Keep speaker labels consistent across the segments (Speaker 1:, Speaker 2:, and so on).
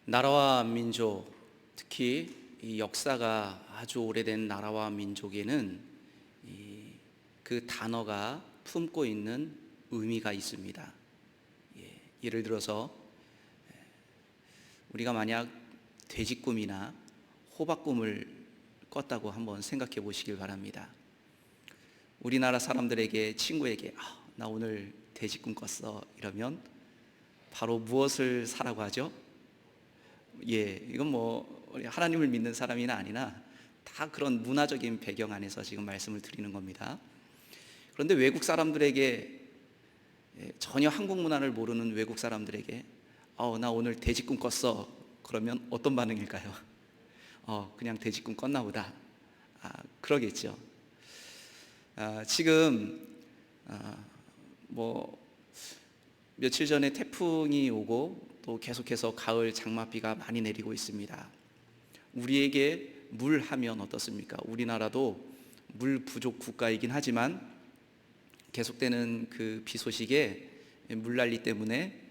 Speaker 1: 나라와 민족, 특히 이 역사가 아주 오래된 나라와 민족에는 그 단어가 품고 있는 의미가 있습니다. 예를 들어서 우리가 만약 돼지꿈이나 호박꿈을 꿨다고 한번 생각해 보시길 바랍니다. 우리나라 사람들에게, 친구에게 나 오늘 돼지꿈 꿨어 이러면 바로 무엇을 사라고 하죠? 이건 우리 하나님을 믿는 사람이나 아니나 다 그런 문화적인 배경 안에서 지금 말씀을 드리는 겁니다. 그런데 외국 사람들에게, 전혀 한국 문화를 모르는 외국 사람들에게 나 오늘 돼지꿈 꿨어 그러면 어떤 반응일까요? 그냥 돼지꿈 꿨나 보다, 그러겠죠. 지금 며칠 전에 태풍이 오고 또 계속해서 가을 장맛비가 많이 내리고 있습니다. 우리에게 물 하면 어떻습니까? 우리나라도 물 부족 국가이긴 하지만 계속되는 그 비 소식에 물난리 때문에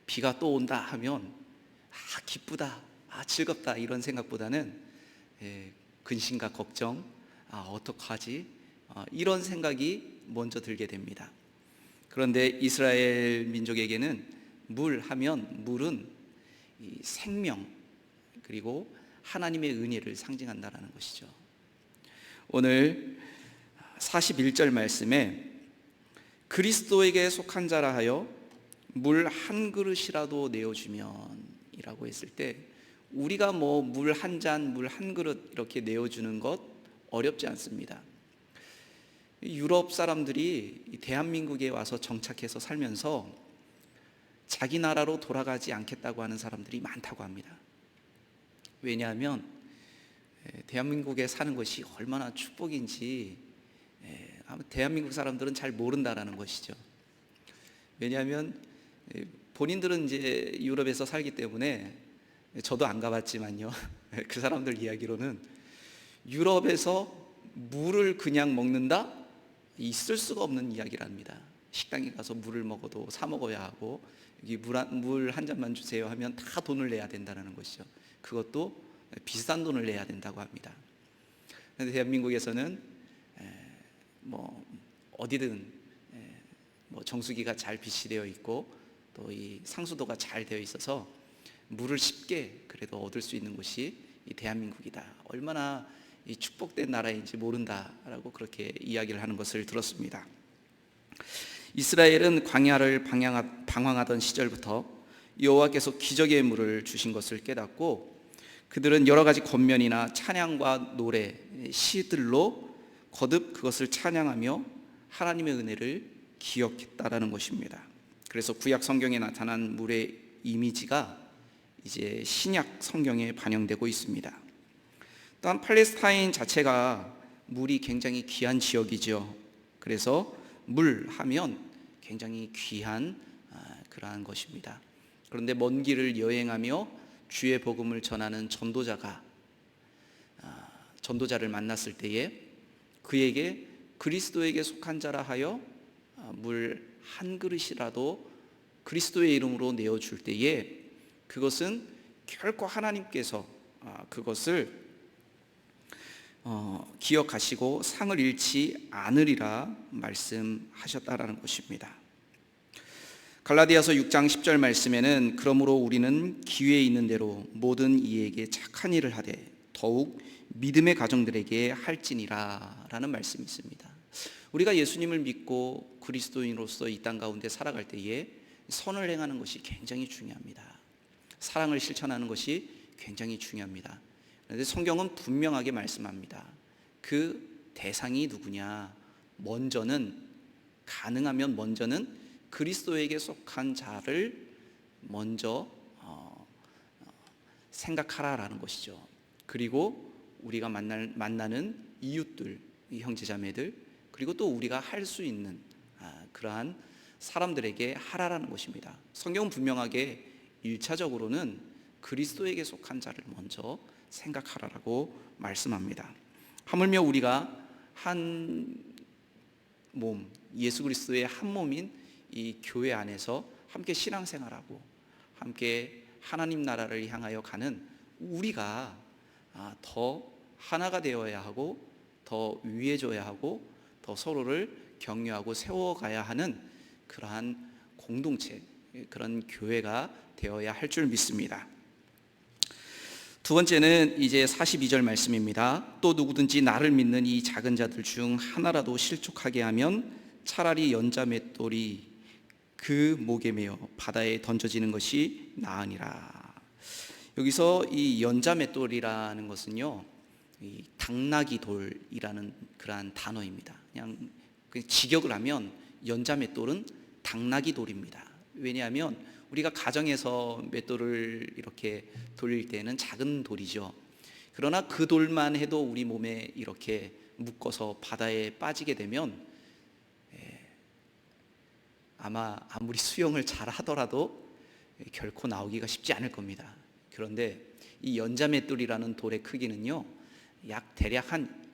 Speaker 1: 비가 또 온다 하면 기쁘다, 즐겁다 이런 생각보다는 근심과 걱정, 어떡하지? 이런 생각이 먼저 들게 됩니다. 그런데 이스라엘 민족에게는 물 하면 물은 이 생명 그리고 하나님의 은혜를 상징한다는 것이죠. 오늘 41절 말씀에 그리스도에게 속한 자라 하여 물 한 그릇이라도 내어주면 이라고 했을 때 우리가 물 한 잔, 물 한 그릇 이렇게 내어주는 것 어렵지 않습니다. 유럽 사람들이 대한민국에 와서 정착해서 살면서 자기 나라로 돌아가지 않겠다고 하는 사람들이 많다고 합니다. 왜냐하면 대한민국에 사는 것이 얼마나 축복인지 대한민국 사람들은 잘 모른다라는 것이죠. 왜냐하면 본인들은 이제 유럽에서 살기 때문에, 저도 안 가봤지만요, 그 사람들 이야기로는 유럽에서 물을 그냥 먹는다? 있을 수가 없는 이야기랍니다. 식당에 가서 물을 먹어도 사 먹어야 하고 여기 물 한 잔만 주세요 하면 다 돈을 내야 된다는 것이죠. 그것도 비싼 돈을 내야 된다고 합니다. 그런데 대한민국에서는 어디든 정수기가 잘 비치되어 있고 또 이 상수도가 잘 되어 있어서 물을 쉽게 그래도 얻을 수 있는 곳이 이 대한민국이다. 얼마나 이 축복된 나라인지 모른다라고 그렇게 이야기를 하는 것을 들었습니다. 이스라엘은 광야를 방황하던 시절부터 여호와께서 기적의 물을 주신 것을 깨닫고 그들은 여러 가지 권면이나 찬양과 노래, 시들로 거듭 그것을 찬양하며 하나님의 은혜를 기억했다라는 것입니다. 그래서 구약 성경에 나타난 물의 이미지가 이제 신약 성경에 반영되고 있습니다. 또한 팔레스타인 자체가 물이 굉장히 귀한 지역이죠. 그래서 물 하면 굉장히 귀한 그러한 것입니다. 그런데 먼 길을 여행하며 주의 복음을 전하는 전도자를 만났을 때에 그에게 그리스도에게 속한 자라 하여 물 한 그릇이라도 그리스도의 이름으로 내어줄 때에 그것은 결코 하나님께서 그것을 기억하시고 상을 잃지 않으리라 말씀하셨다라는 것입니다. 갈라디아서 6장 10절 말씀에는 그러므로 우리는 기회에 있는 대로 모든 이에게 착한 일을 하되 더욱 믿음의 가정들에게 할지니라 라는 말씀이 있습니다. 우리가 예수님을 믿고 그리스도인으로서 이 땅 가운데 살아갈 때에 선을 행하는 것이 굉장히 중요합니다. 사랑을 실천하는 것이 굉장히 중요합니다. 그런데 성경은 분명하게 말씀합니다. 그 대상이 누구냐? 가능하면 먼저는 그리스도에게 속한 자를 먼저 생각하라라는 것이죠. 그리고 우리가 만나는 이웃들, 형제자매들, 그리고 또 우리가 할 수 있는 그러한 사람들에게 하라라는 것입니다. 성경은 분명하게 1차적으로는 그리스도에게 속한 자를 먼저 생각하라라고 말씀합니다. 하물며 우리가 한 몸, 예수 그리스도의 한 몸인 이 교회 안에서 함께 신앙생활하고 함께 하나님 나라를 향하여 가는 우리가 더 하나가 되어야 하고, 더 위해져야 하고, 더 서로를 격려하고 세워가야 하는 그러한 공동체, 그런 교회가 되어야 할 줄 믿습니다. 두 번째는 이제 42절 말씀입니다. 또 누구든지 나를 믿는 이 작은 자들 중 하나라도 실족하게 하면 차라리 연자 맷돌이 그 목에 매어 바다에 던져지는 것이 나으니라. 여기서 이 연자 맷돌이라는 것은요, 이 당나귀 돌이라는 그러한 단어입니다. 그냥 직역을 하면 연자 맷돌은 당나귀 돌입니다. 왜냐하면 우리가 가정에서 맷돌을 이렇게 돌릴 때는 작은 돌이죠. 그러나 그 돌만 해도 우리 몸에 이렇게 묶어서 바다에 빠지게 되면 아마 아무리 수영을 잘 하더라도 결코 나오기가 쉽지 않을 겁니다. 그런데 이 연자 맷돌이라는 돌의 크기는요, 대략 한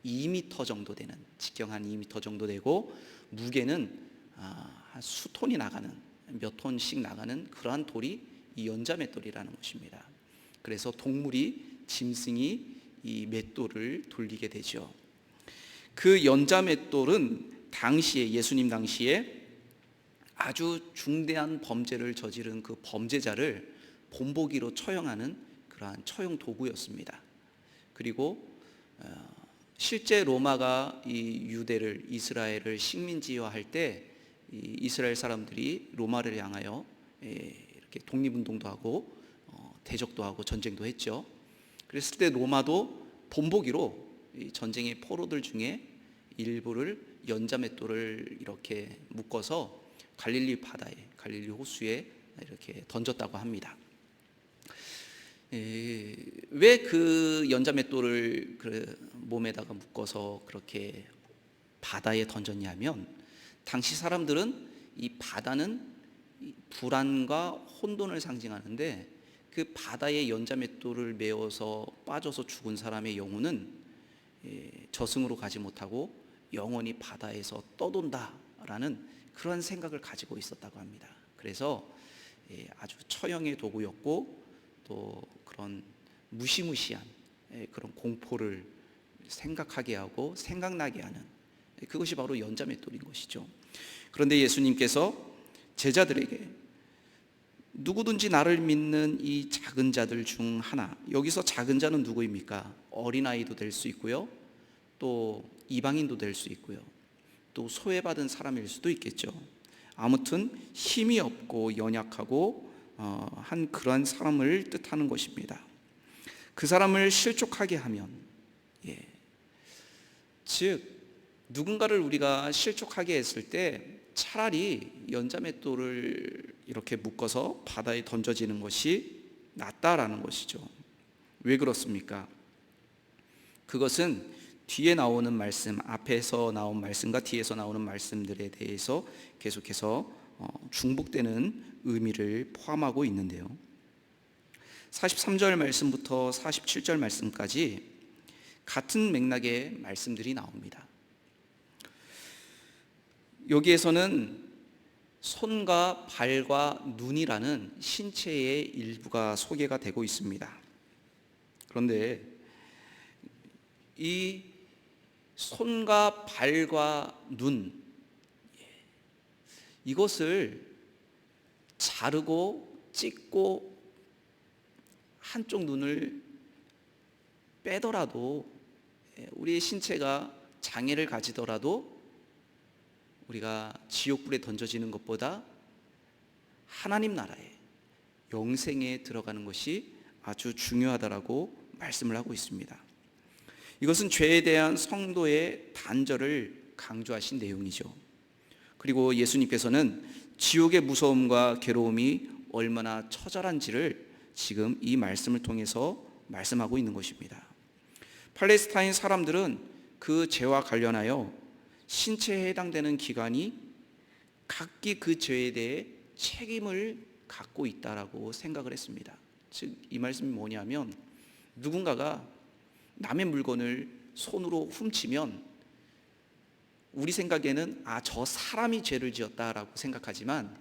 Speaker 1: 2m 정도 되는, 직경 한 2m 정도 되고, 무게는 한 수톤이 나가는, 몇 톤씩 나가는 그러한 돌이 이 연자 맷돌이라는 것입니다. 그래서 동물이, 짐승이 이 맷돌을 돌리게 되죠. 그 연자 맷돌은 당시에, 예수님 당시에 아주 중대한 범죄를 저지른 그 범죄자를 본보기로 처형하는 그러한 처형 도구였습니다. 그리고 실제 로마가 이 유대를, 이스라엘을 식민지화할 때 이 이스라엘 사람들이 로마를 향하여 이렇게 독립운동도 하고 대적도 하고 전쟁도 했죠. 그랬을 때 로마도 본보기로 이 전쟁의 포로들 중에 일부를 연자 맷돌을 이렇게 묶어서 갈릴리 바다에, 갈릴리 호수에 이렇게 던졌다고 합니다. 왜 그 연자 맷돌을 몸에다가 묶어서 그렇게 바다에 던졌냐면, 당시 사람들은 이 바다는 불안과 혼돈을 상징하는데, 그 바다에 연자 맷돌을 메어서 빠져서 죽은 사람의 영혼은 저승으로 가지 못하고 영원히 바다에서 떠돈다라는 그런 생각을 가지고 있었다고 합니다. 그래서 아주 처형의 도구였고, 또 그런 무시무시한 그런 공포를 생각하게 하고 생각나게 하는, 그것이 바로 연자 맷돌인 것이죠. 그런데 예수님께서 제자들에게 누구든지 나를 믿는 이 작은 자들 중 하나, 여기서 작은 자는 누구입니까? 어린아이도 될 수 있고요, 또 이방인도 될 수 있고요, 또 소외받은 사람일 수도 있겠죠. 아무튼 힘이 없고 연약하고 한 그러한 사람을 뜻하는 것입니다. 그 사람을 실족하게 하면, 즉 누군가를 우리가 실족하게 했을 때 차라리 연자 맷돌을 이렇게 묶어서 바다에 던져지는 것이 낫다라는 것이죠. 왜 그렇습니까? 그것은 뒤에 나오는 말씀, 앞에서 나온 말씀과 뒤에서 나오는 말씀들에 대해서 계속해서 중복되는 의미를 포함하고 있는데요, 43절 말씀부터 47절 말씀까지 같은 맥락의 말씀들이 나옵니다. 여기에서는 손과 발과 눈이라는 신체의 일부가 소개가 되고 있습니다. 그런데 이 손과 발과 눈, 이것을 자르고 찢고 한쪽 눈을 빼더라도, 우리의 신체가 장애를 가지더라도 우리가 지옥불에 던져지는 것보다 하나님 나라에, 영생에 들어가는 것이 아주 중요하다라고 말씀을 하고 있습니다. 이것은 죄에 대한 성도의 단절을 강조하신 내용이죠. 그리고 예수님께서는 지옥의 무서움과 괴로움이 얼마나 처절한지를 지금 이 말씀을 통해서 말씀하고 있는 것입니다. 팔레스타인 사람들은 그 죄와 관련하여 신체에 해당되는 기관이 각기 그 죄에 대해 책임을 갖고 있다라고 생각을 했습니다. 즉 이 말씀이 뭐냐면, 누군가가 남의 물건을 손으로 훔치면 우리 생각에는 저 사람이 죄를 지었다라고 생각하지만,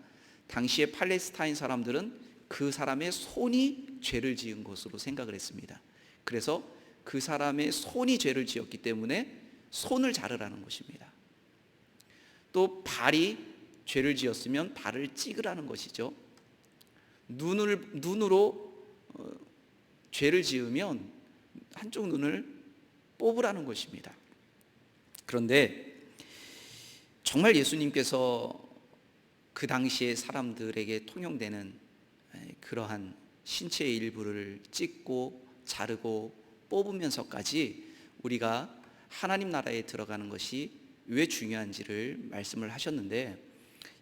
Speaker 1: 당시의 팔레스타인 사람들은 그 사람의 손이 죄를 지은 것으로 생각을 했습니다. 그래서 그 사람의 손이 죄를 지었기 때문에 손을 자르라는 것입니다. 또 발이 죄를 지었으면 발을 찍으라는 것이죠. 눈으로 죄를 지으면 한쪽 눈을 뽑으라는 것입니다. 그런데 정말 예수님께서 그 당시에 사람들에게 통용되는 그러한 신체의 일부를 찍고 자르고 뽑으면서까지 우리가 하나님 나라에 들어가는 것이 왜 중요한지를 말씀을 하셨는데,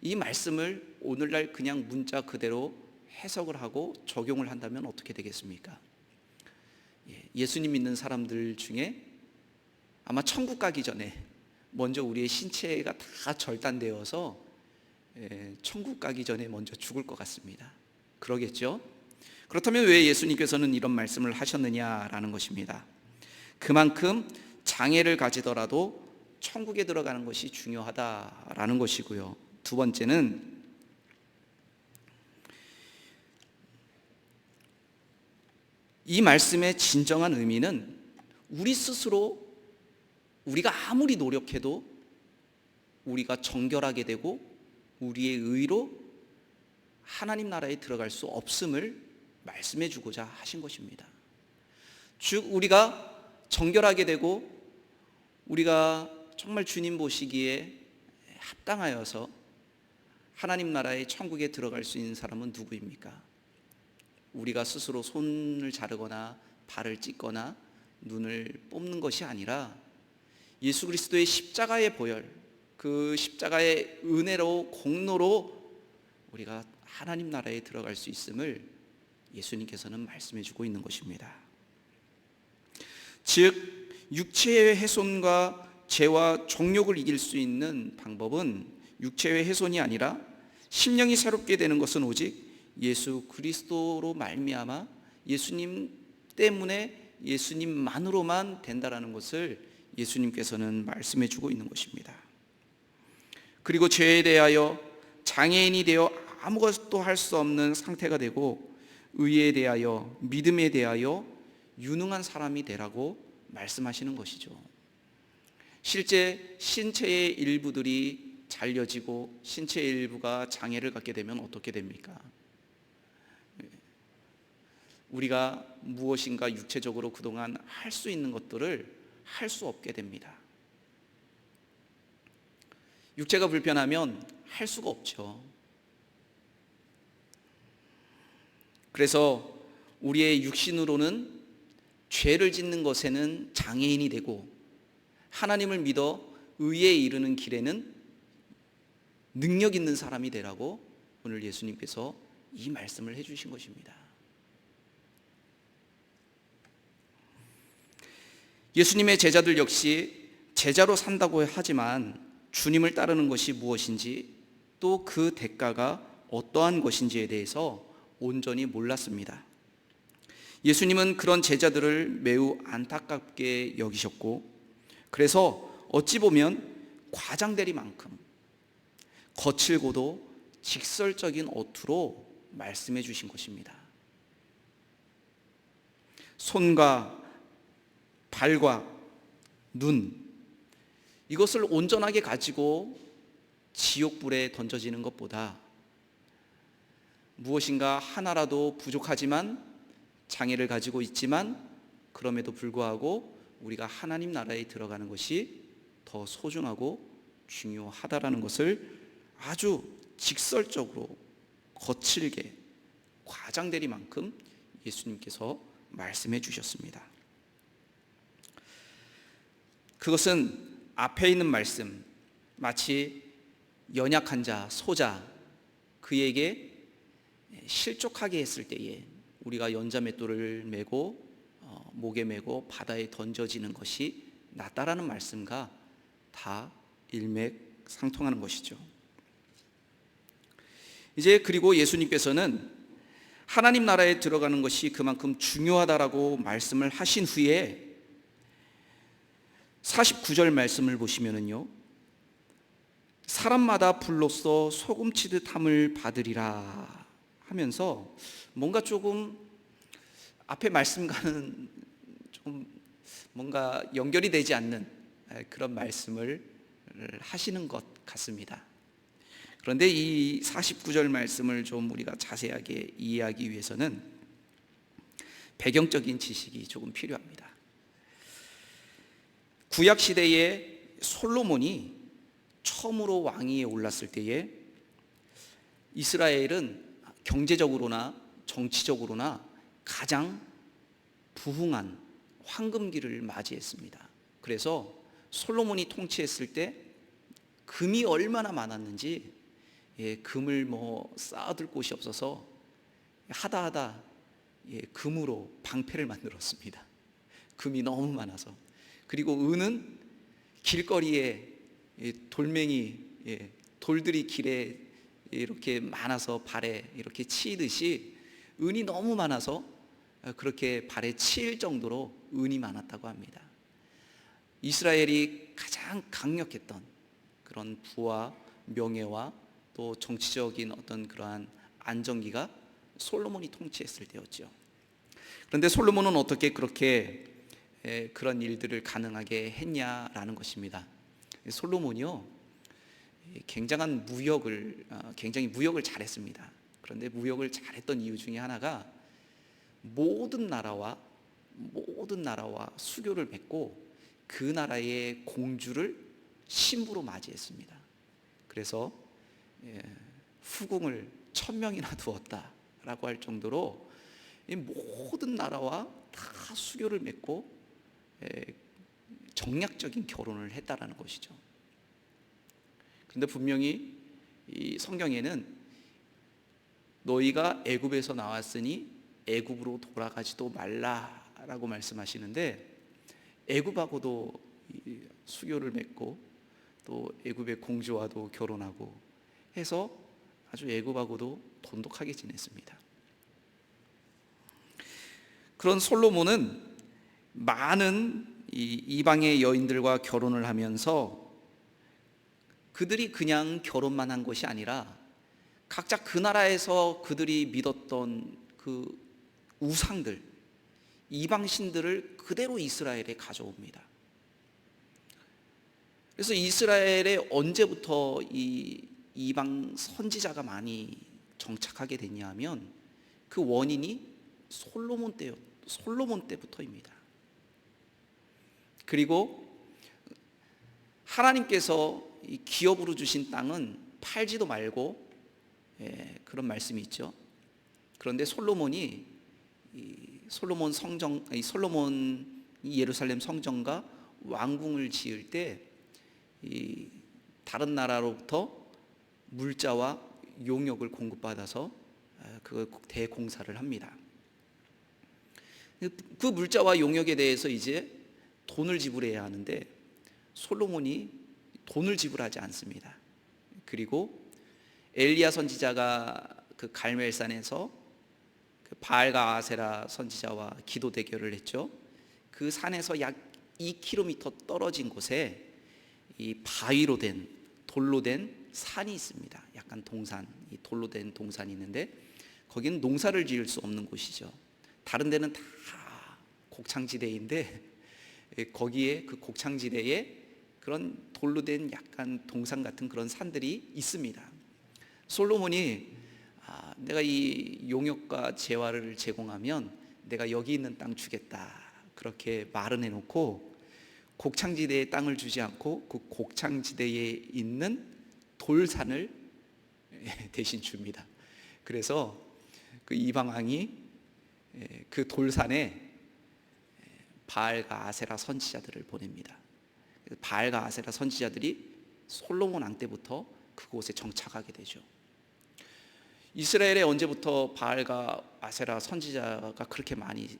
Speaker 1: 이 말씀을 오늘날 그냥 문자 그대로 해석을 하고 적용을 한다면 어떻게 되겠습니까? 예수님 믿는 사람들 중에 아마 천국 가기 전에 먼저 우리의 신체가 다 절단되어서 천국 가기 전에 먼저 죽을 것 같습니다. 그러겠죠? 그렇다면 왜 예수님께서는 이런 말씀을 하셨느냐라는 것입니다. 그만큼 장애를 가지더라도 천국에 들어가는 것이 중요하다라는 것이고요. 두 번째는 이 말씀의 진정한 의미는 우리 스스로 우리가 아무리 노력해도 우리가 정결하게 되고 우리의 의로 하나님 나라에 들어갈 수 없음을 말씀해 주고자 하신 것입니다. 즉 우리가 정결하게 되고 우리가 정말 주님 보시기에 합당하여서 하나님 나라의 천국에 들어갈 수 있는 사람은 누구입니까? 우리가 스스로 손을 자르거나 발을 찢거나 눈을 뽑는 것이 아니라 예수 그리스도의 십자가의 보혈, 그 십자가의 은혜로 공로로 우리가 하나님 나라에 들어갈 수 있음을 예수님께서는 말씀해 주고 있는 것입니다. 즉 육체의 훼손과 죄와 정욕을 이길 수 있는 방법은 육체의 훼손이 아니라 심령이 새롭게 되는 것은 오직 예수 그리스도로 말미암아 예수님 때문에 예수님만으로만 된다라는 것을 예수님께서는 말씀해 주고 있는 것입니다. 그리고 죄에 대하여 장애인이 되어 아무것도 할 수 없는 상태가 되고 의에 대하여 믿음에 대하여 유능한 사람이 되라고 말씀하시는 것이죠. 실제 신체의 일부들이 잘려지고 신체의 일부가 장애를 갖게 되면 어떻게 됩니까? 우리가 무엇인가 육체적으로 그동안 할 수 있는 것들을 할 수 없게 됩니다. 육체가 불편하면 할 수가 없죠. 그래서 우리의 육신으로는 죄를 짓는 것에는 장애인이 되고 하나님을 믿어 의에 이르는 길에는 능력 있는 사람이 되라고 오늘 예수님께서 이 말씀을 해주신 것입니다. 예수님의 제자들 역시 제자로 산다고 하지만 주님을 따르는 것이 무엇인지 또 그 대가가 어떠한 것인지에 대해서 온전히 몰랐습니다. 예수님은 그런 제자들을 매우 안타깝게 여기셨고 그래서 어찌 보면 과장되리만큼 거칠고도 직설적인 어투로 말씀해 주신 것입니다. 손과 발과 눈, 이것을 온전하게 가지고 지옥불에 던져지는 것보다 무엇인가 하나라도 부족하지만 장애를 가지고 있지만 그럼에도 불구하고 우리가 하나님 나라에 들어가는 것이 더 소중하고 중요하다라는 것을 아주 직설적으로 거칠게 과장되리만큼 예수님께서 말씀해 주셨습니다. 그것은 앞에 있는 말씀, 마치 연약한 자, 소자, 그에게 실족하게 했을 때에 우리가 연자맷돌을 메고 목에 메고 바다에 던져지는 것이 낫다라는 말씀과 다 일맥상통하는 것이죠. 이제 그리고 예수님께서는 하나님 나라에 들어가는 것이 그만큼 중요하다라고 말씀을 하신 후에 49절 말씀을 보시면은요, 사람마다 불로써 소금치듯 함을 받으리라 하면서 뭔가 조금 앞에 말씀과는 좀 뭔가 연결이 되지 않는 그런 말씀을 하시는 것 같습니다. 그런데 이 49절 말씀을 좀 우리가 자세하게 이해하기 위해서는 배경적인 지식이 조금 필요합니다. 구약 시대에 솔로몬이 처음으로 왕위에 올랐을 때에 이스라엘은 경제적으로나 정치적으로나 가장 부흥한 황금기를 맞이했습니다. 그래서 솔로몬이 통치했을 때 금이 얼마나 많았는지, 금을 쌓아둘 곳이 없어서 하다 금으로 방패를 만들었습니다. 금이 너무 많아서. 그리고 은은 길거리에 돌멩이, 돌들이 길에 이렇게 많아서 발에 이렇게 치이듯이 은이 너무 많아서 그렇게 발에 치일 정도로 은이 많았다고 합니다. 이스라엘이 가장 강력했던 그런 부와 명예와 또 정치적인 어떤 그러한 안정기가 솔로몬이 통치했을 때였죠. 그런데 솔로몬은 어떻게 그렇게 그런 일들을 가능하게 했냐라는 것입니다. 솔로몬이요, 굉장히 무역을 잘했습니다. 그런데 무역을 잘했던 이유 중에 하나가 모든 나라와 수교를 맺고 그 나라의 공주를 신부로 맞이했습니다. 그래서 후궁을 1000명이나 두었다라고 할 정도로 모든 나라와 다 수교를 맺고 정략적인 결혼을 했다라는 것이죠. 그런데 분명히 이 성경에는 너희가 애굽에서 나왔으니 애굽으로 돌아가지도 말라라고 말씀하시는데, 애굽하고도 수교를 맺고 또 애굽의 공주와도 결혼하고 해서 아주 애굽하고도 돈독하게 지냈습니다. 그런 솔로몬은 많은 이방의 여인들과 결혼을 하면서 그들이 그냥 결혼만 한 것이 아니라 각자 그 나라에서 그들이 믿었던 그 우상들, 이방신들을 그대로 이스라엘에 가져옵니다. 그래서 이스라엘에 언제부터 이 이방 선지자가 많이 정착하게 됐냐 하면 그 원인이 솔로몬 때부터입니다. 그리고 하나님께서 이 기업으로 주신 땅은 팔지도 말고, 그런 말씀이 있죠. 그런데 솔로몬이 예루살렘 성전과 왕궁을 지을 때 이 다른 나라로부터 물자와 용역을 공급받아서 그 대공사를 합니다. 그 물자와 용역에 대해서 이제 돈을 지불해야 하는데 솔로몬이 돈을 지불하지 않습니다. 그리고 엘리야 선지자가 그 갈멜산에서 그 바알과 아세라 선지자와 기도 대결을 했죠. 그 산에서 약 2km 떨어진 곳에 이 바위로 된, 돌로 된 산이 있습니다. 약간 동산, 이 돌로 된 동산이 있는데 거기는 농사를 지을 수 없는 곳이죠. 다른 데는 다 곡창지대인데 거기에 그 곡창지대에 그런 돌로 된 약간 동산 같은 그런 산들이 있습니다. 솔로몬이 내가 이 용역과 재화를 제공하면 내가 여기 있는 땅 주겠다, 그렇게 말은 해놓고 곡창지대에 땅을 주지 않고 그 곡창지대에 있는 돌산을 대신 줍니다. 그래서 그 이방 왕이 그 돌산에 바알과 아세라 선지자들을 보냅니다. 바알과 아세라 선지자들이 솔로몬 왕 때부터 그곳에 정착하게 되죠. 이스라엘에 언제부터 바알과 아세라 선지자가 그렇게 많이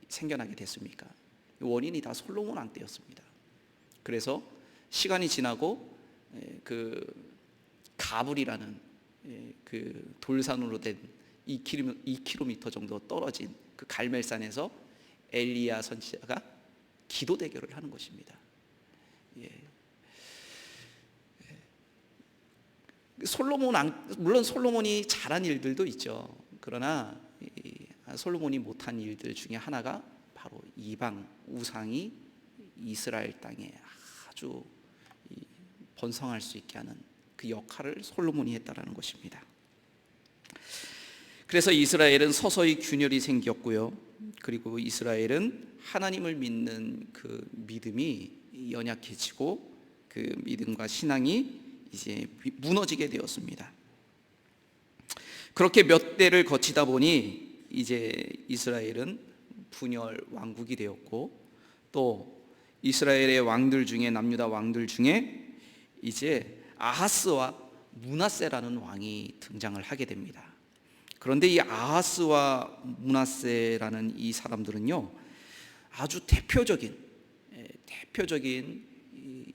Speaker 1: 생겨나게 됐습니까? 원인이 다 솔로몬 왕 때였습니다. 그래서 시간이 지나고 그 가불이라는 그 돌산으로 된 2km 정도 떨어진 그 갈멜산에서 엘리야 선지자가 기도 대결을 하는 것입니다. 물론 솔로몬이 잘한 일들도 있죠. 그러나 솔로몬이 못한 일들 중에 하나가 바로 이방 우상이 이스라엘 땅에 아주 번성할 수 있게 하는 그 역할을 솔로몬이 했다라는 것입니다. 그래서 이스라엘은 서서히 균열이 생겼고요. 그리고 이스라엘은 하나님을 믿는 그 믿음이 연약해지고 그 믿음과 신앙이 이제 무너지게 되었습니다. 그렇게 몇 대를 거치다 보니 이제 이스라엘은 분열 왕국이 되었고, 또 이스라엘의 왕들 중에, 남유다 왕들 중에 이제 아하스와 므낫세라는 왕이 등장을 하게 됩니다. 그런데 이 아하스와 므낫세라는 이 사람들은요, 아주 대표적인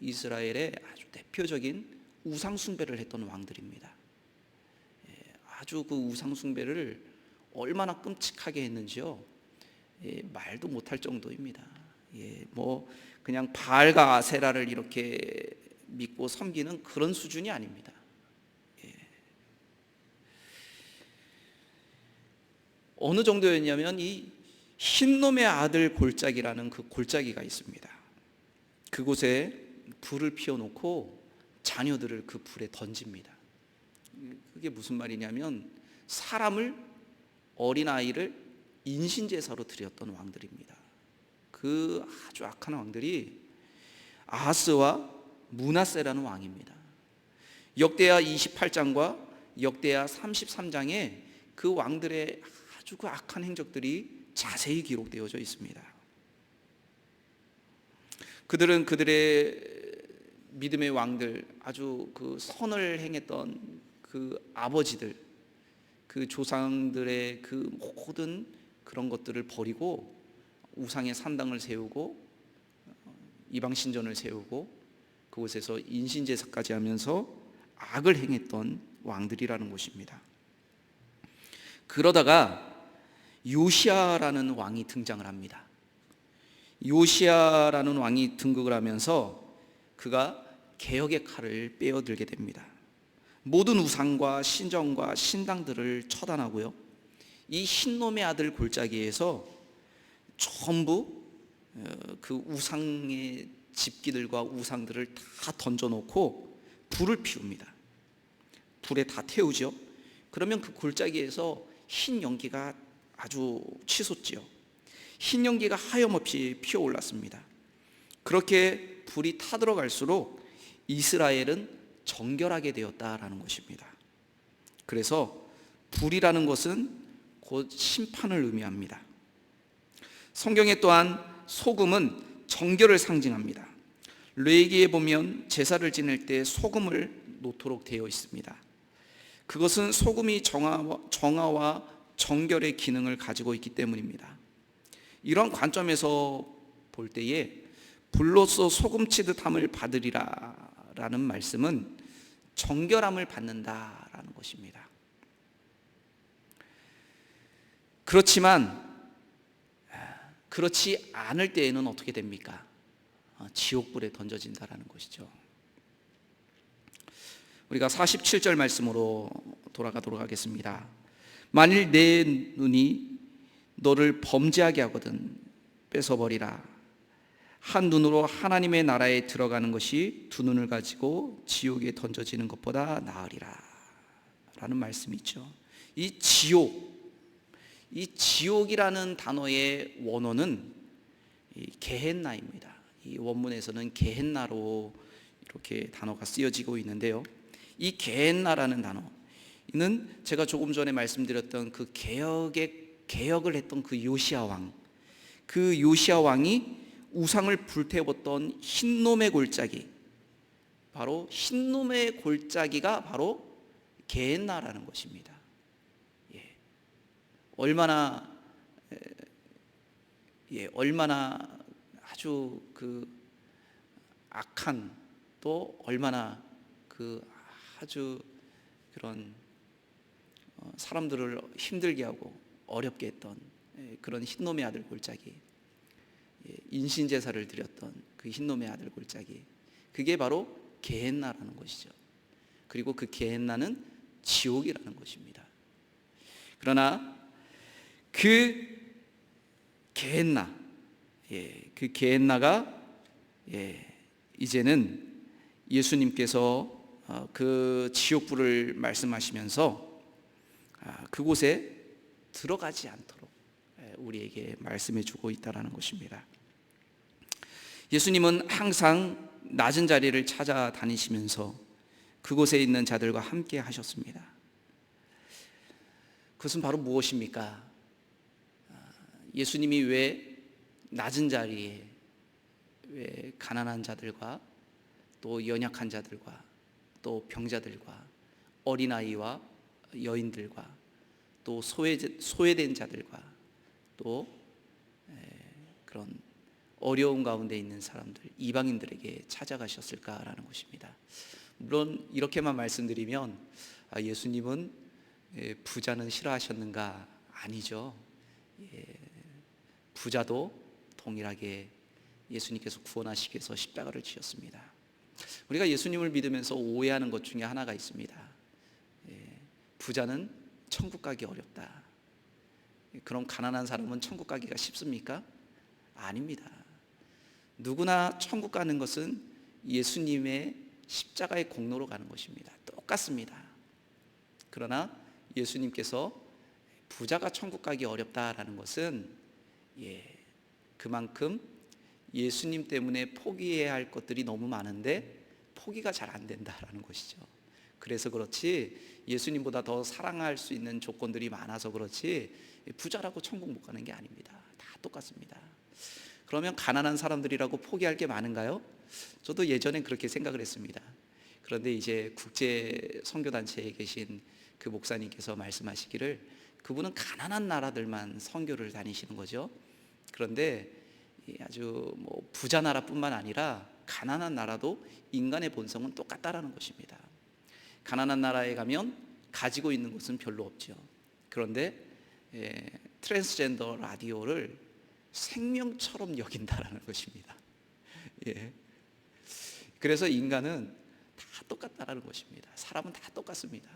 Speaker 1: 이스라엘의 아주 대표적인 우상 숭배를 했던 왕들입니다. 아주 그 우상 숭배를 얼마나 끔찍하게 했는지요, 말도 못할 정도입니다. 뭐 그냥 바알과 아세라를 이렇게 믿고 섬기는 그런 수준이 아닙니다. 어느 정도였냐면 이 흰놈의 아들 골짜기라는 그 골짜기가 있습니다. 그곳에 불을 피워놓고 자녀들을 그 불에 던집니다. 그게 무슨 말이냐면 어린아이를 인신제사로 드렸던 왕들입니다. 그 아주 악한 왕들이 아하스와 므낫세라는 왕입니다. 역대하 28장과 역대하 33장에 그 왕들의 아주 그 악한 행적들이 자세히 기록되어져 있습니다. 그들은 그들의 믿음의 왕들, 아주 그 선을 행했던 그 아버지들, 그 조상들의 그 모든 그런 것들을 버리고 우상의 산당을 세우고 이방신전을 세우고 그곳에서 인신제사까지 하면서 악을 행했던 왕들이라는 것입니다. 그러다가 요시야라는 왕이 등장을 합니다. 요시야라는 왕이 등극을 하면서 그가 개혁의 칼을 빼어들게 됩니다. 모든 우상과 신정과 신당들을 처단하고요, 이 흰놈의 아들 골짜기에서 전부 그 우상의 집기들과 우상들을 다 던져놓고 불을 피웁니다. 불에 다 태우죠. 그러면 그 골짜기에서 흰 연기가 아주 치솟지요. 흰 연기가 하염없이 피어올랐습니다. 그렇게 불이 타들어갈수록 이스라엘은 정결하게 되었다라는 것입니다. 그래서 불이라는 것은 곧 심판을 의미합니다. 성경에 또한 소금은 정결을 상징합니다. 레위기에 보면 제사를 지낼 때 소금을 놓도록 되어 있습니다. 그것은 소금이 정화와 정결의 기능을 가지고 있기 때문입니다. 이런 관점에서 볼 때에 불로써 소금치듯함을 받으리라 라는 말씀은 정결함을 받는다라는 것입니다. 그렇지만 그렇지 않을 때에는 어떻게 됩니까? 지옥불에 던져진다라는 것이죠. 우리가 47절 말씀으로 돌아가도록 하겠습니다. 만일 내 눈이 너를 범죄하게 하거든 뺏어버리라. 한 눈으로 하나님의 나라에 들어가는 것이 두 눈을 가지고 지옥에 던져지는 것보다 나으리라 라는 말씀이 있죠. 이 지옥이라는 단어의 원어는 게헨나입니다. 이 원문에서는 게헨나로 이렇게 단어가 쓰여지고 있는데요, 이 게헨나라는 단어는 제가 조금 전에 말씀드렸던 그 개혁을 했던 그 요시야 왕이 우상을 불태웠던 흰놈의 골짜기, 바로 흰놈의 골짜기가 바로 게헨나라는 것입니다. 얼마나 아주 그 악한, 또 얼마나 그 아주 그런 사람들을 힘들게 하고 어렵게 했던 그런 흰놈의 아들 골짜기, 인신제사를 드렸던 그 흰놈의 아들 골짜기, 그게 바로 게헨나라는 것이죠. 그리고 그 게헨나는 지옥이라는 것입니다. 그러나 그 게헨나, 그 게헨나가 이제는 예수님께서 그 지옥불을 말씀하시면서 그곳에 들어가지 않도록 우리에게 말씀해 주고 있다는 것입니다. 예수님은 항상 낮은 자리를 찾아다니시면서 그곳에 있는 자들과 함께 하셨습니다. 그것은 바로 무엇입니까? 예수님이 왜 낮은 자리에, 왜 가난한 자들과 또 연약한 자들과 또 병자들과 어린아이와 여인들과 또 소외된 자들과 또 그런 어려운 가운데 있는 사람들, 이방인들에게 찾아가셨을까라는 것입니다. 물론 이렇게만 말씀드리면 예수님은 부자는 싫어하셨는가? 아니죠. 부자도 동일하게 예수님께서 구원하시기 위해서 십자가를 지었습니다. 우리가 예수님을 믿으면서 오해하는 것 중에 하나가 있습니다. 부자는 천국 가기 어렵다. 그럼 가난한 사람은 천국 가기가 쉽습니까? 아닙니다. 누구나 천국 가는 것은 예수님의 십자가의 공로로 가는 것입니다. 똑같습니다. 그러나 예수님께서 부자가 천국 가기 어렵다라는 것은 그만큼 예수님 때문에 포기해야 할 것들이 너무 많은데 포기가 잘 안 된다라는 것이죠. 그래서 그렇지 예수님보다 더 사랑할 수 있는 조건들이 많아서 그렇지 부자라고 천국 못 가는 게 아닙니다. 다 똑같습니다. 그러면 가난한 사람들이라고 포기할 게 많은가요? 저도 예전엔 그렇게 생각을 했습니다. 그런데 이제 국제 선교단체에 계신 그 목사님께서 말씀하시기를 그분은 가난한 나라들만 선교를 다니시는 거죠. 그런데 아주 부자 나라뿐만 아니라 가난한 나라도 인간의 본성은 똑같다라는 것입니다. 가난한 나라에 가면 가지고 있는 것은 별로 없죠. 그런데 트랜스젠더 라디오를 생명처럼 여긴다라는 것입니다. 그래서 인간은 다 똑같다라는 것입니다. 사람은 다 똑같습니다.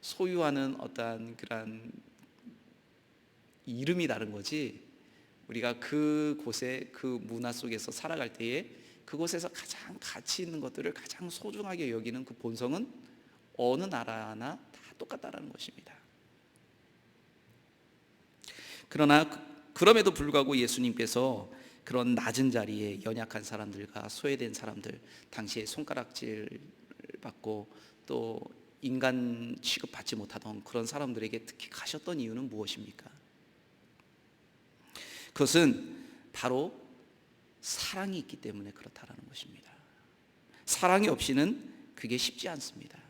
Speaker 1: 소유하는 어떠한 그런 이름이 다른 거지 우리가 그곳에 그 문화 속에서 살아갈 때에 그곳에서 가장 가치 있는 것들을 가장 소중하게 여기는 그 본성은 어느 나라나 다 똑같다라는 것입니다. 그러나 그럼에도 불구하고 예수님께서 그런 낮은 자리에 연약한 사람들과 소외된 사람들, 당시에 손가락질 받고 또 인간 취급받지 못하던 그런 사람들에게 특히 가셨던 이유는 무엇입니까? 그것은 바로 사랑이 있기 때문에 그렇다라는 것입니다. 사랑이 없이는 그게 쉽지 않습니다.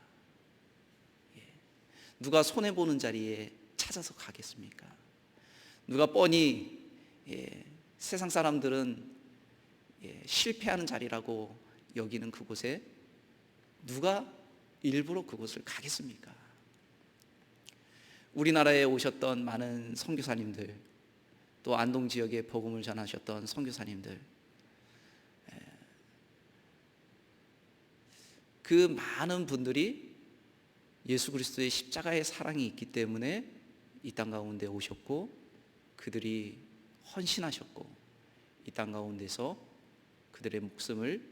Speaker 1: 누가 손해보는 자리에 찾아서 가겠습니까? 누가 뻔히 세상 사람들은 실패하는 자리라고 여기는 그곳에 누가 일부러 그곳을 가겠습니까? 우리나라에 오셨던 많은 선교사님들, 또 안동 지역에 복음을 전하셨던 선교사님들, 그 많은 분들이 예수 그리스도의 십자가의 사랑이 있기 때문에 이 땅 가운데 오셨고 그들이 헌신하셨고 이 땅 가운데서 그들의 목숨을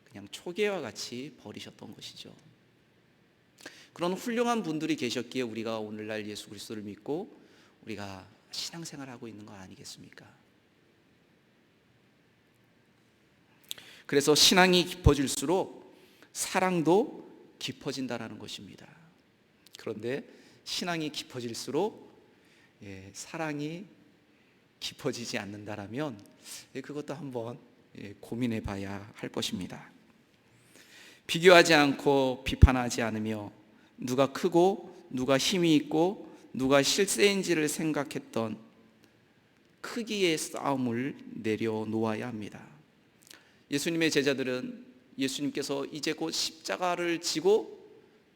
Speaker 1: 그냥 초계와 같이 버리셨던 것이죠. 그런 훌륭한 분들이 계셨기에 우리가 오늘날 예수 그리스도를 믿고 우리가 신앙생활하고 있는 거 아니겠습니까? 그래서 신앙이 깊어질수록 사랑도 깊어진다라는 것입니다. 그런데 신앙이 깊어질수록 사랑이 깊어지지 않는다라면 그것도 한번 고민해 봐야 할 것입니다. 비교하지 않고 비판하지 않으며 누가 크고 누가 힘이 있고 누가 실세인지를 생각했던 크기의 싸움을 내려놓아야 합니다. 예수님의 제자들은 예수님께서 이제 곧 십자가를 지고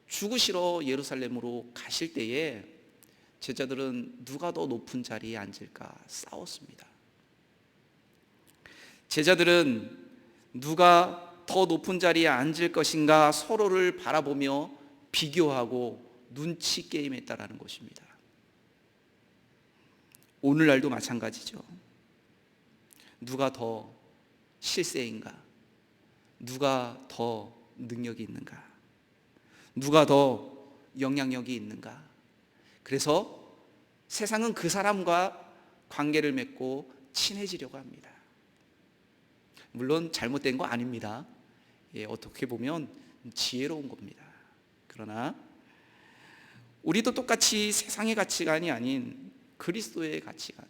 Speaker 1: 죽으시러 예루살렘으로 가실 때에 제자들은 누가 더 높은 자리에 앉을까 싸웠습니다. 제자들은 누가 더 높은 자리에 앉을 것인가 서로를 바라보며 비교하고 눈치 게임했다라는 것입니다. 오늘날도 마찬가지죠. 누가 더 실세인가? 누가 더 능력이 있는가? 누가 더 영향력이 있는가? 그래서 세상은 그 사람과 관계를 맺고 친해지려고 합니다. 물론 잘못된 거 아닙니다. 어떻게 보면 지혜로운 겁니다. 그러나 우리도 똑같이 세상의 가치관이 아닌 그리스도의 가치관,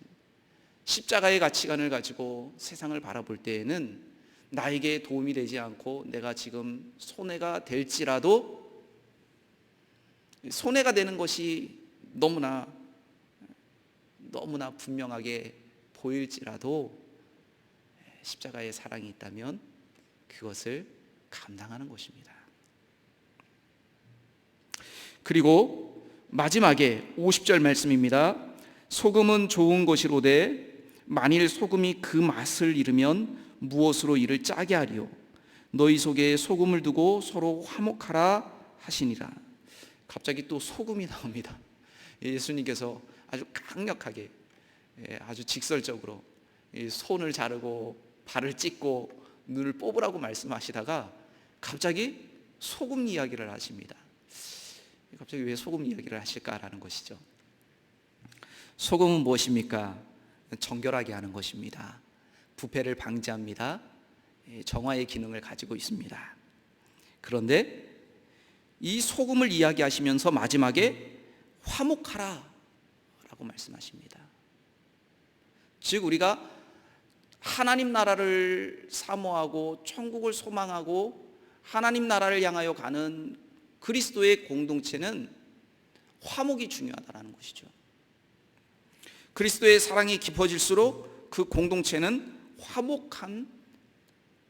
Speaker 1: 십자가의 가치관을 가지고 세상을 바라볼 때에는 나에게 도움이 되지 않고 내가 지금 손해가 될지라도 손해가 되는 것이 너무나 분명하게 보일지라도 십자가의 사랑이 있다면 그것을 감당하는 것입니다. 그리고 마지막에 50절 말씀입니다. 소금은 좋은 것이로되 만일 소금이 그 맛을 잃으면 무엇으로 이를 짜게 하리요? 너희 속에 소금을 두고 서로 화목하라 하시니라. 갑자기 또 소금이 나옵니다. 예수님께서 아주 강력하게, 아주 직설적으로 손을 자르고 발을 찢고 눈을 뽑으라고 말씀하시다가 갑자기 소금 이야기를 하십니다. 갑자기 왜 소금 이야기를 하실까라는 것이죠. 소금은 무엇입니까? 정결하게 하는 것입니다. 부패를 방지합니다. 정화의 기능을 가지고 있습니다. 그런데 이 소금을 이야기하시면서 마지막에 화목하라 라고 말씀하십니다. 즉 우리가 하나님 나라를 사모하고 천국을 소망하고 하나님 나라를 향하여 가는 그리스도의 공동체는 화목이 중요하다는 것이죠. 그리스도의 사랑이 깊어질수록 그 공동체는 화목한,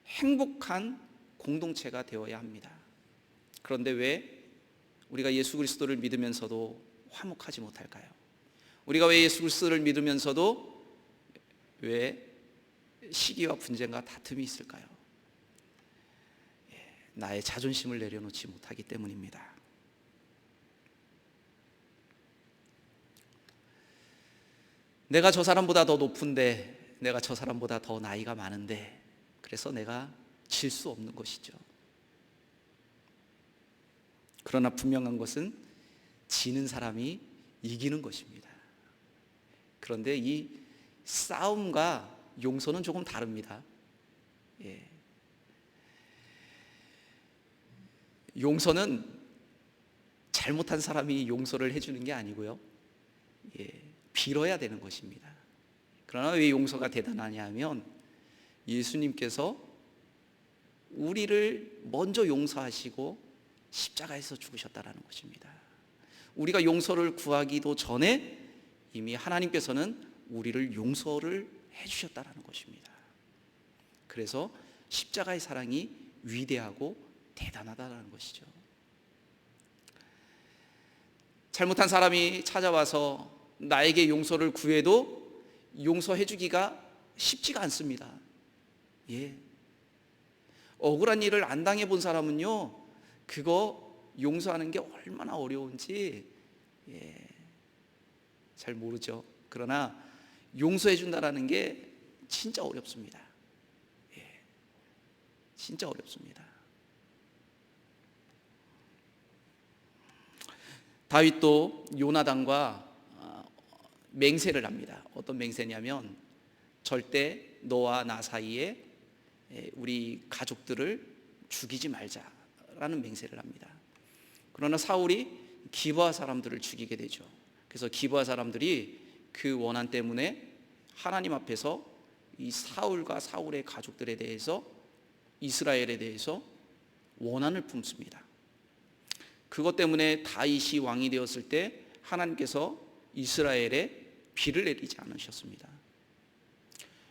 Speaker 1: 행복한 공동체가 되어야 합니다. 그런데 왜 우리가 예수 그리스도를 믿으면서도 화목하지 못할까요? 우리가 왜 예수 그리스도를 믿으면서도 왜 시기와 분쟁과 다툼이 있을까요? 나의 자존심을 내려놓지 못하기 때문입니다. 내가 저 사람보다 더 높은데, 내가 저 사람보다 더 나이가 많은데, 그래서 내가 질 수 없는 것이죠. 그러나 분명한 것은 지는 사람이 이기는 것입니다. 그런데 이 싸움과 용서는 조금 다릅니다. 용서는 잘못한 사람이 용서를 해주는 게 아니고요, 빌어야 되는 것입니다. 그러나 왜 용서가 대단하냐 하면 예수님께서 우리를 먼저 용서하시고 십자가에서 죽으셨다는 것입니다. 우리가 용서를 구하기도 전에 이미 하나님께서는 우리를 용서를 해주셨다는 것입니다. 그래서 십자가의 사랑이 위대하고 대단하다는 것이죠. 잘못한 사람이 찾아와서 나에게 용서를 구해도 용서해 주기가 쉽지가 않습니다. 억울한 일을 안 당해 본 사람은요, 그거 용서하는 게 얼마나 어려운지 잘 모르죠. 그러나 용서해 준다라는 게 진짜 어렵습니다. 진짜 어렵습니다. 다윗도 요나단과 맹세를 합니다. 어떤 맹세냐면 절대 너와 나 사이에 우리 가족들을 죽이지 말자라는 맹세를 합니다. 그러나 사울이 기브아 사람들을 죽이게 되죠. 그래서 기브아 사람들이 그 원한 때문에 하나님 앞에서 이 사울과 사울의 가족들에 대해서, 이스라엘에 대해서 원한을 품습니다. 그것 때문에 다윗이 왕이 되었을 때 하나님께서 이스라엘에 비를 내리지 않으셨습니다.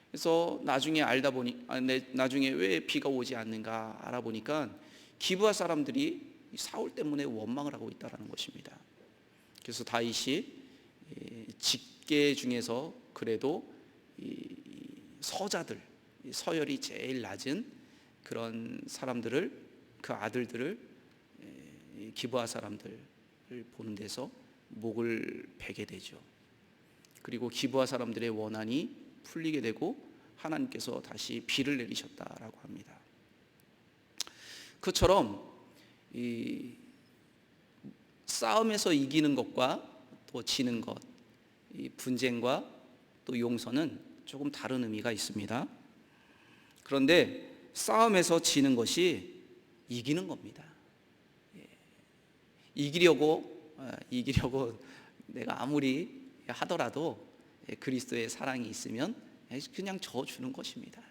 Speaker 1: 그래서 나중에 나중에 왜 비가 오지 않는가 알아보니까 기브아 사람들이 사울 때문에 원망을 하고 있다는 것입니다. 그래서 다윗이 직계 중에서 그래도 서자들, 서열이 제일 낮은 그런 사람들을, 그 아들들을, 기브아 사람들을 보는 데서 목을 베게 되죠. 그리고 기브아 사람들의 원한이 풀리게 되고 하나님께서 다시 비를 내리셨다라고 합니다. 그처럼 이 싸움에서 이기는 것과 또 지는 것, 이 분쟁과 또 용서는 조금 다른 의미가 있습니다. 그런데 싸움에서 지는 것이 이기는 겁니다. 이기려고 내가 아무리 하더라도 그리스도의 사랑이 있으면 그냥 져주는 것입니다.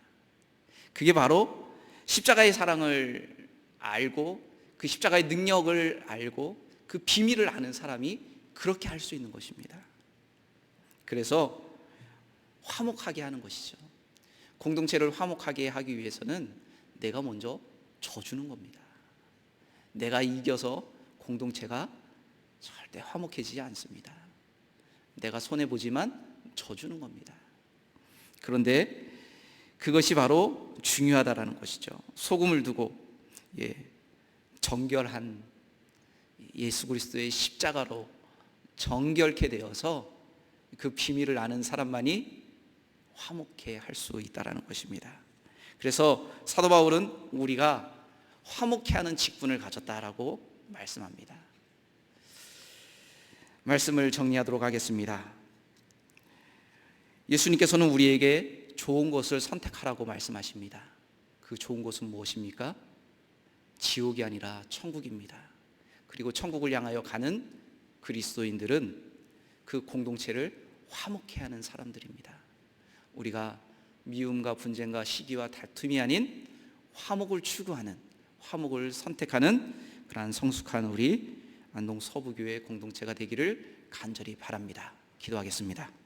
Speaker 1: 그게 바로 십자가의 사랑을 알고 그 십자가의 능력을 알고 그 비밀을 아는 사람이 그렇게 할 수 있는 것입니다. 그래서 화목하게 하는 것이죠. 공동체를 화목하게 하기 위해서는 내가 먼저 져주는 겁니다. 내가 이겨서 공동체가 절대 화목해지지 않습니다. 내가 손해보지만 져주는 겁니다. 그런데 그것이 바로 중요하다라는 것이죠. 소금을 두고 정결한 예수 그리스도의 십자가로 정결케 되어서 그 비밀을 아는 사람만이 화목해 할 수 있다라는 것입니다. 그래서 사도 바울은 우리가 화목해 하는 직분을 가졌다라고 말씀합니다. 말씀을 정리하도록 하겠습니다. 예수님께서는 우리에게 좋은 것을 선택하라고 말씀하십니다. 그 좋은 것은 무엇입니까? 지옥이 아니라 천국입니다. 그리고 천국을 향하여 가는 그리스도인들은 그 공동체를 화목해 하는 사람들입니다. 우리가 미움과 분쟁과 시기와 다툼이 아닌 화목을 추구하는, 화목을 선택하는 그러한 성숙한 우리 안동 서부교회 공동체가 되기를 간절히 바랍니다. 기도하겠습니다.